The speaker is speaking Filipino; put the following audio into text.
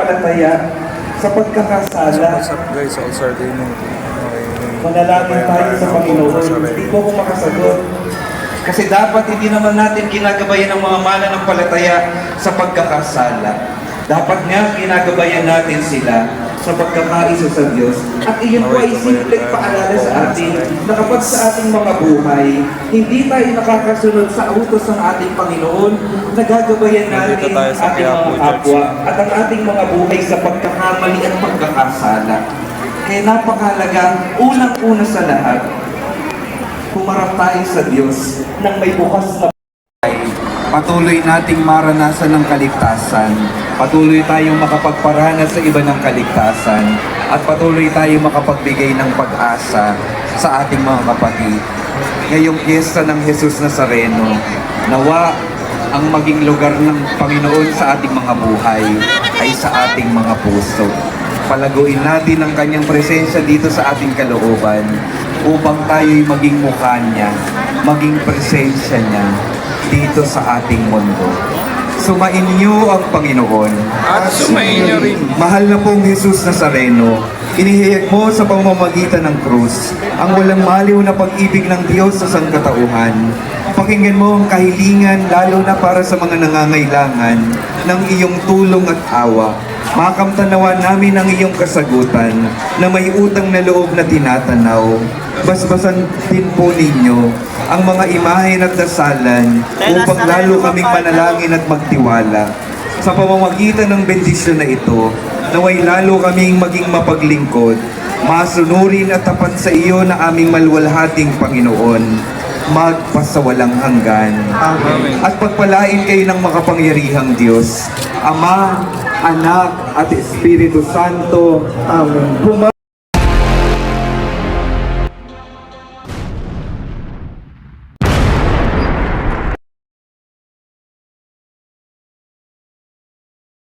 pananampalataya sa pagkakasala. What's up guys, all sardine. Manalangin tayo sa Panginoon. Hindi po ako makasagot. Kasi dapat hindi naman natin ginagabayan ng mga mananampalataya sa pagkakasala. Dapat nga ginagabayan natin sila sa pagkakaisa sa Diyos. At iyon po ay simpleng paalala sa atin na kapag sa ating mga buhay, hindi tayo nakakasunod sa utos ng ating Panginoon, nagagabayan natin ang ating mga kapwa at ang ating mga buhay sa pagkakamali at pagkakasala. Kaya napakalaga, unang-una sa lahat, humarap tayo sa Diyos nang may bukas na patuloy nating maranasan ng kaligtasan, patuloy tayong makapagparanas sa iba ng kaligtasan, at patuloy tayong makapagbigay ng pag-asa sa ating mga kapatid. Ngayong piyesta ng Jesus Nazareno, nawa ang maging lugar ng Panginoon sa ating mga buhay ay sa ating mga puso. Palaguin natin ang kanyang presensya dito sa ating kalooban upang tayo'y maging mukha niya, maging presensya niya dito sa ating mundo. Sumain niyo ang Panginoon At sumain niyo rin. Mahal na pong Jesus Nazareno, inihayag mo sa pamamagitan ng krus ang walang maliw na pag-ibig ng Diyos sa sangkatauhan. Pakinggan mo ang kahilingan lalo na para sa mga nangangailangan ng iyong tulong at awa. Makamtanawan namin ang iyong kasagutan na may utang na loob na tinatanaw. Basbasan din po ninyo ang mga imahen at dasalan upang lalo kaming manalangin at magtiwala. Sa pamamagitan ng bendisyon na ito, naway lalo kaming maging mapaglingkod, masunurin at tapat sa iyo na aming maluwalhating Panginoon, magpasawalang hanggan. Amen. At pagpalain kayo ng makapangyarihang Diyos, Ama, Anak, at Espiritu Santo. Amen.